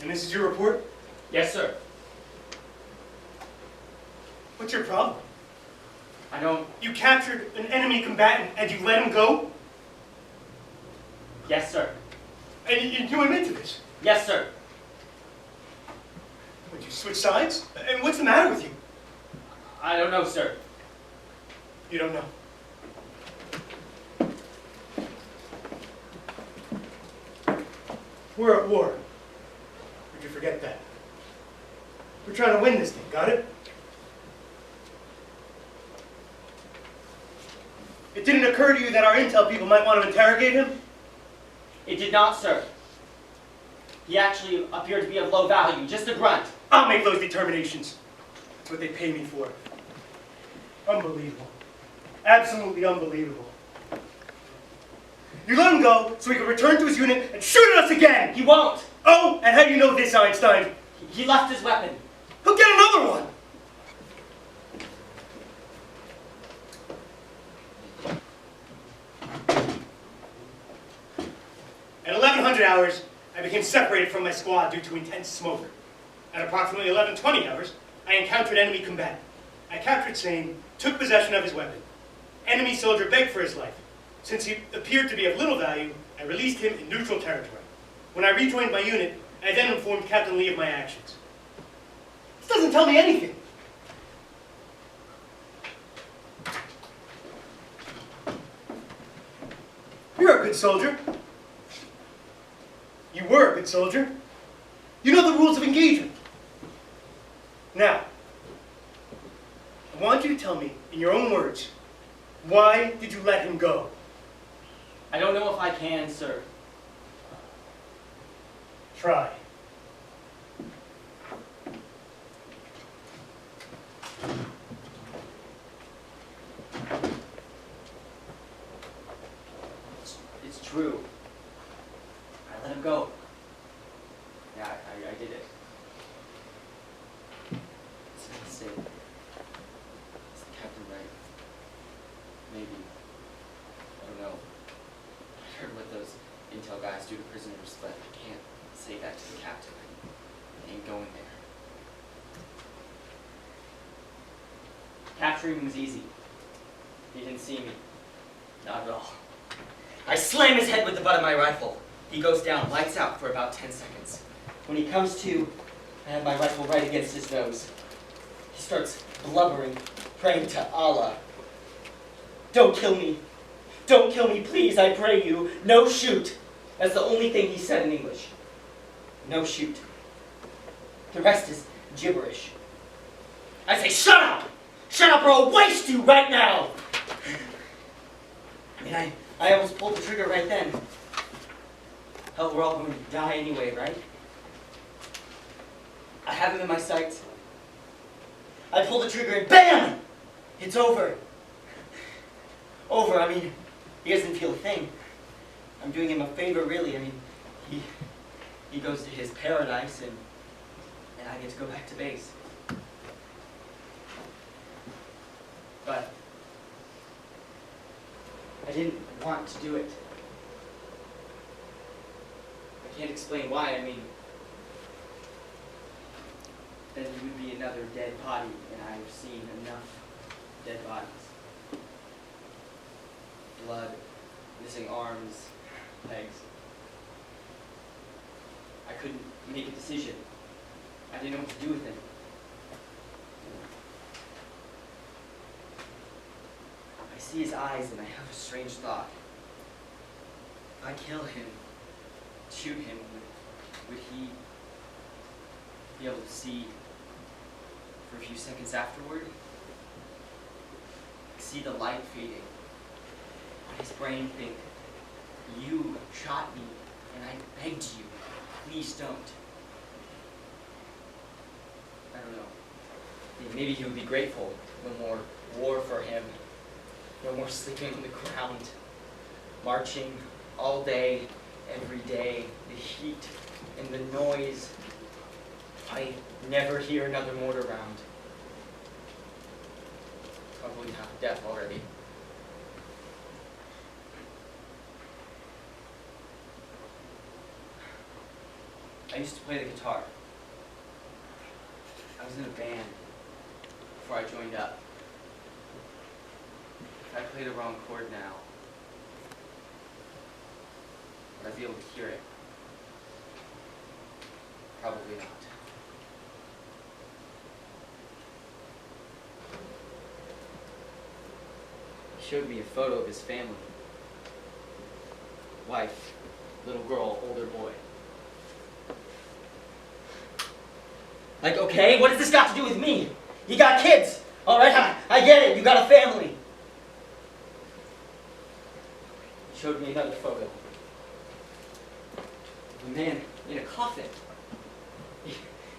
And this is your report? Yes, sir. What's your problem? I don't... You captured an enemy combatant and you let him go? Yes, sir. And you admit to this? Yes, sir. Would you switch sides? And what's the matter with you? I don't know, sir. You don't know. We're at war. Would you forget that? We're trying to win this thing, got it? It didn't occur to you that our intel people might want to interrogate him? It did not, sir. He actually appeared to be of low value, just a grunt. I'll make those determinations. That's what they pay me for. Unbelievable. Absolutely unbelievable. You let him go so he can return to his unit and shoot at us again! He won't! Oh, and how do you know this, Einstein? He left his weapon. He'll get another one! At 1100 hours, I became separated from my squad due to intense smoke. At approximately 1120 hours, I encountered enemy combatant. I captured Sane, took possession of his weapon. Enemy soldier begged for his life. Since he appeared to be of little value, I released him in neutral territory. When I rejoined my unit, I then informed Captain Lee of my actions. This doesn't tell me anything. You're a good soldier. You were a good soldier. You know the rules of engagement. Now, I want you to tell me, in your own words, why did you let him go? I don't know if I can, sir. Try. It's true. I let him go. Yeah, I did it. It's a mistake. Is the captain right? Maybe. I don't know. I heard what those intel guys do to prisoners, but I can't say that to the captain. I ain't going there. Capturing him was easy. He didn't see me. Not at all. I slam his head with the butt of my rifle. He goes down, lights out for about 10 seconds. When he comes to, I have my rifle right against his nose. He starts blubbering, praying to Allah. Don't kill me. Don't kill me, please, I pray you. No shoot. That's the only thing he said in English. No shoot. The rest is gibberish. I say, shut up! Shut up or I'll waste you right now! I almost pulled the trigger right then. Hell, we're all going to die anyway, right? I have him in my sights. I pull the trigger and BAM! It's over. Over, I mean, he doesn't feel a thing. I'm doing him a favor, really. I mean, he goes to his paradise and I get to go back to base. But I didn't want to do it. I can't explain why. I mean, then there would be another dead body, and I've seen enough dead bodies. Blood, missing arms, legs. I couldn't make a decision. I didn't know what to do with him. I see his eyes and I have a strange thought. If I kill him, shoot him, would he be able to see for a few seconds afterward? See the light fading. Would his brain think, you shot me and I begged you, please don't. I don't know. Maybe he would be grateful. No more war for him. No more sleeping on the ground. Marching all day, every day. The heat and the noise. I never hear another mortar round. Probably half deaf already. I used to play the guitar. I was in a band before I joined up. If I played a wrong chord now, would I be able to hear it? Probably not. He showed me a photo of his family. Wife, little girl, older boy. Like, okay, what has this got to do with me? You got kids. All right, I get it. You got a family. He showed me another photo of a man in a coffin.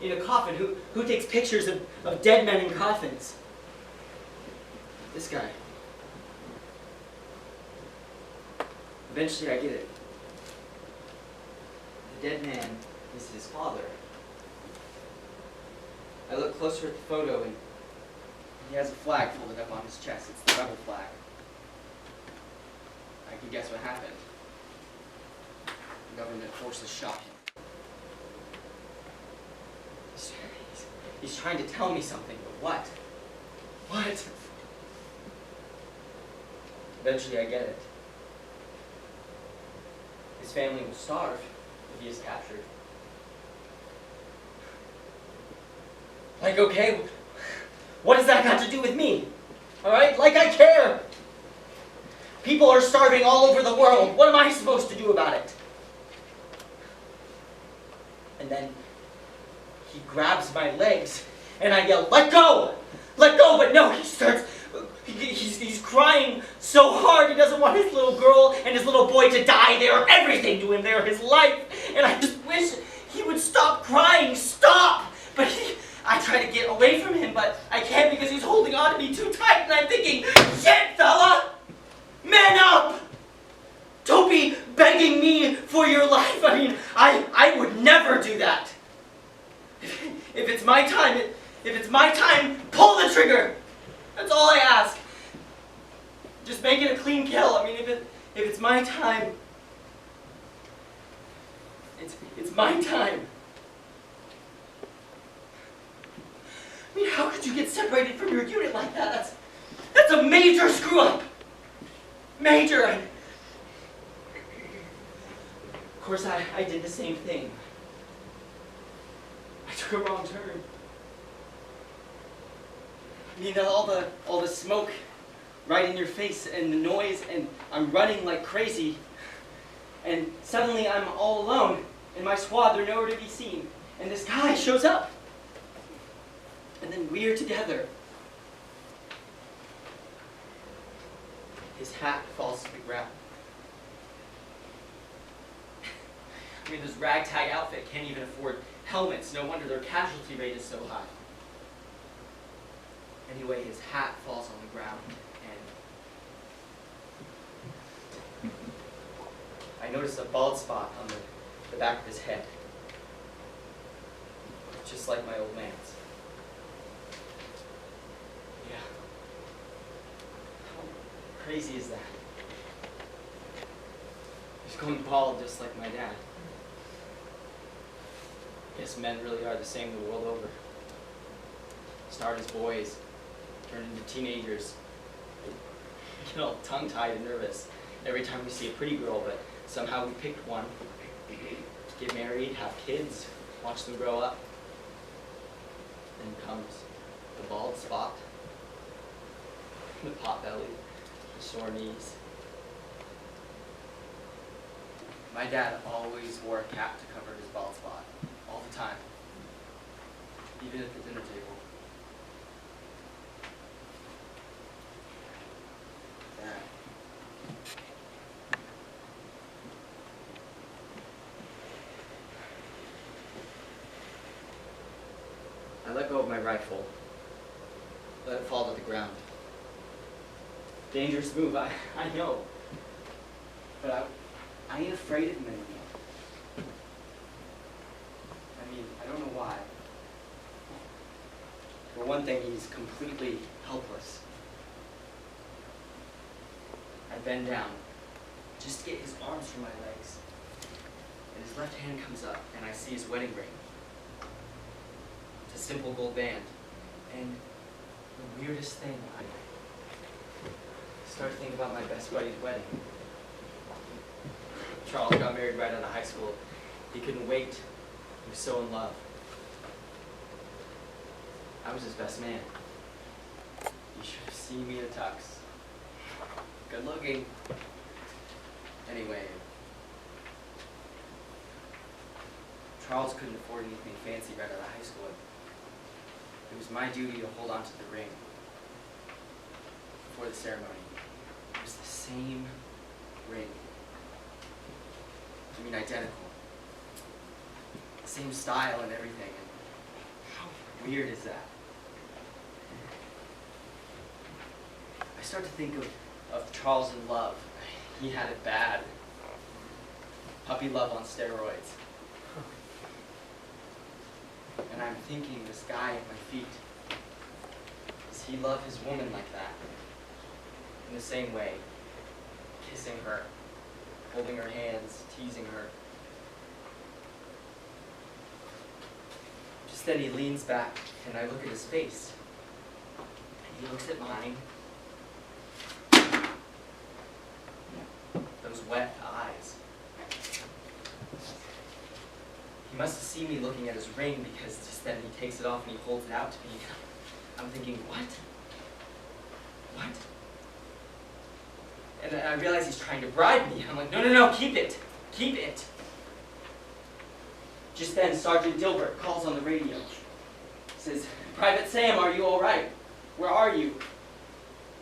In a coffin. Who takes pictures of dead men in coffins? This guy. Eventually I get it. The dead man is his father. I look closer at the photo and he has a flag folded up on his chest. It's the rebel flag. I can guess what happened. The government forces shot him. He's trying to tell me something, but what? What? Eventually I get it. His family will starve if he is captured. Like, okay, what has that got to do with me? Alright? Like, I care! People are starving all over the world. What am I supposed to do about it? And then he grabs my legs and I yell, let go! Let go! But no, he starts, he's crying so hard. He doesn't want his little girl and his little boy to die. They are everything to him. They are his life. And I just wish he would stop crying. Stop! But I try to get away from him, but I can't because he's holding on to me too tight. And I'm thinking, shit, fella! Man up! Don't be begging me for your life. I mean, I would never do that. If it's my time, pull the trigger. That's all I ask. Just make it a clean kill. I mean, if it's my time, it's my time. I mean, how could you get separated from your unit like that? That's a major screw up. Major. Of course, I did the same thing. I took a wrong turn. I mean, all the smoke right in your face and the noise, and I'm running like crazy. And suddenly I'm all alone. In my squad, they're nowhere to be seen. And this guy shows up. And then we're together. His hat falls to the ground. I mean, this ragtag outfit can't even afford helmets. No wonder their casualty rate is so high. Anyway, his hat falls on the ground, and I notice a bald spot on the back of his head. Just like my old man's. Yeah. How crazy is that? He's going bald just like my dad. Guess men really are the same the world over. Start as boys, turn into teenagers. Get all tongue-tied and nervous every time we see a pretty girl, but somehow we picked one. Get married, have kids, watch them grow up. Then comes the bald spot, the pot belly, the sore knees. My dad always wore a cap to cover his bald spot, all the time, even at the dinner table. Dad. I let go of my rifle, let it fall to the ground. Dangerous move, I know, but I ain't afraid of him anymore. I mean, I don't know why. For one thing, he's completely helpless. I bend down, just to get his arms from my legs. and his left hand comes up, and I see his wedding ring. It's a simple gold band. And the weirdest thing, I started thinking about my best buddy's wedding. Charles got married right out of high school. He couldn't wait. He was so in love. I was his best man. You should have seen me in a tux. Good looking. Anyway, Charles couldn't afford anything fancy right out of high school. It was my duty to hold on to the ring before the ceremony. It was the same ring. I mean, identical. Same style and everything. And how weird is that? I start to think of Charles in love. He had it bad. Puppy love on steroids. And I'm thinking, this guy at my feet, does he love his woman like that? In the same way, kissing her, holding her hands, teasing her. Just then he leans back, and I look at his face. And he looks at mine. Those wet eyes. He must have seen me looking at his ring, because just then he takes it off and he holds it out to me. I'm thinking, what? What? And I realize he's trying to bribe me. I'm like, no, no, no, keep it. Keep it. Just then, Sergeant Dilbert calls on the radio. He says, Private Sam, are you all right? Where are you?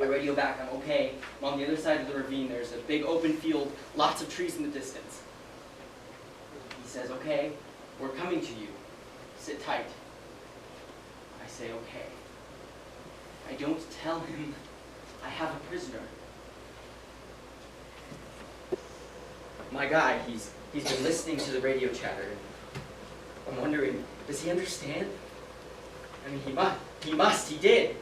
I radio back, I'm okay. I'm on the other side of the ravine. There's a big open field, lots of trees in the distance. He says, okay, we're coming to you. Sit tight. I say, okay. I don't tell him I have a prisoner. My guy, he's been listening to the radio chatter. I'm wondering, does he understand? I mean, he did.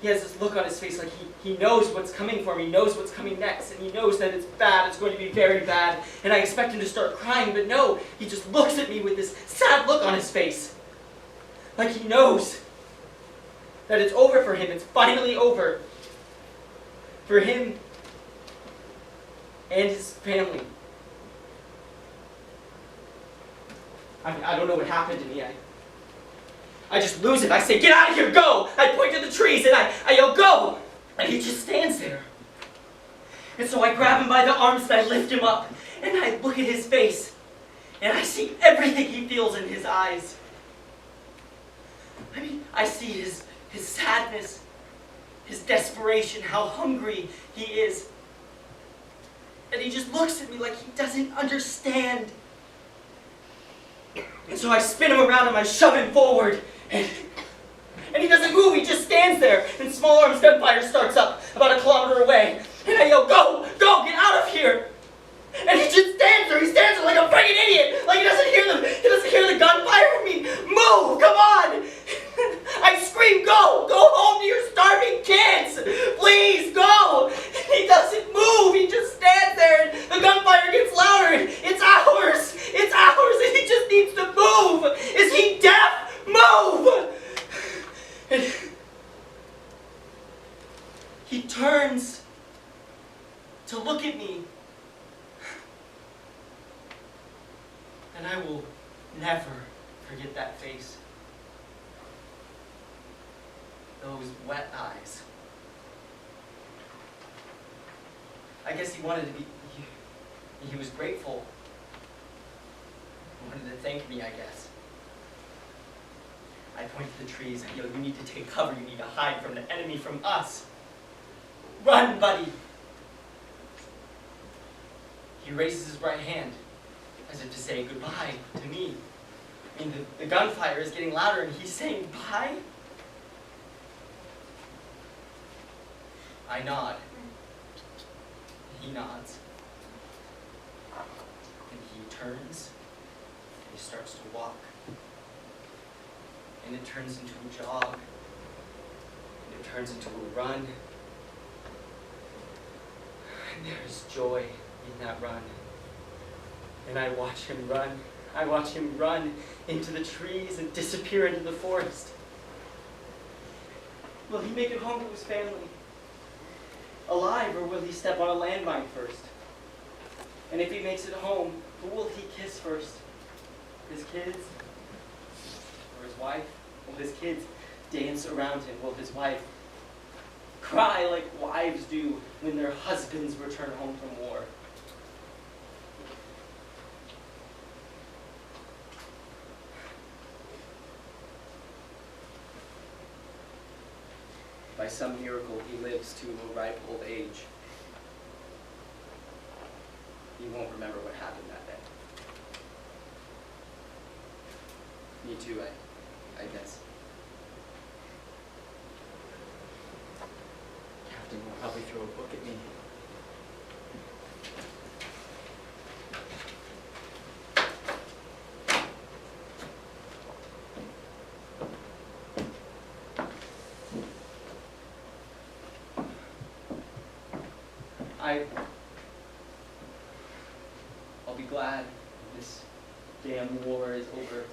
He has this look on his face like he knows what's coming for him, he knows what's coming next, and he knows that it's bad, it's going to be very bad, and I expect him to start crying, but no, he just looks at me with this sad look on his face. Like he knows that it's over for him, it's finally over. For him and his family. I don't know what happened to me. I just lose it. I say, get out of here, go! I point to the trees and I yell, go! And he just stands there. And so I grab him by the arms and I lift him up. And I look at his face. And I see everything he feels in his eyes. I mean, I see his sadness, his desperation, how hungry he is. And he just looks at me like he doesn't understand. And so I spin him around and I shove him forward. And he doesn't move, he just stands there. And small arms gunfire starts up about a kilometer away. And I yell, go, go, get out of here. And he just stands there, like a friggin' idiot. Like he doesn't hear the gunfire. I mean, move, come on. I scream, go home to your starving kids. Please, go. And he doesn't move, he just stands there. And the gunfire gets louder. It's ours, and he just needs to move. Is he deaf? Move! And he turns to look at me. And I will never forget that face. Those wet eyes. I guess he wanted to be, he was grateful. He wanted to thank me, I guess. I point to the trees, I yell, you need to take cover, you need to hide from the enemy, from us. Run, buddy! He raises his right hand, as if to say goodbye to me. I mean, the gunfire is getting louder, and he's saying bye? I nod. He nods. And he turns, and he starts to walk. And it turns into a jog, and it turns into a run, and there's joy in that run. And I watch him run. I watch him run into the trees and disappear into the forest. Will he make it home to his family? Alive, or will he step on a landmine first? And if he makes it home, who will he kiss first? His kids? Or his wife? Will his kids dance around him? Will his wife cry like wives do when their husbands return home from war? By some miracle, he lives to a ripe old age. He won't remember what happened that day. Me too, I guess. Captain will probably throw a book at me. I'll be glad when this damn war is over.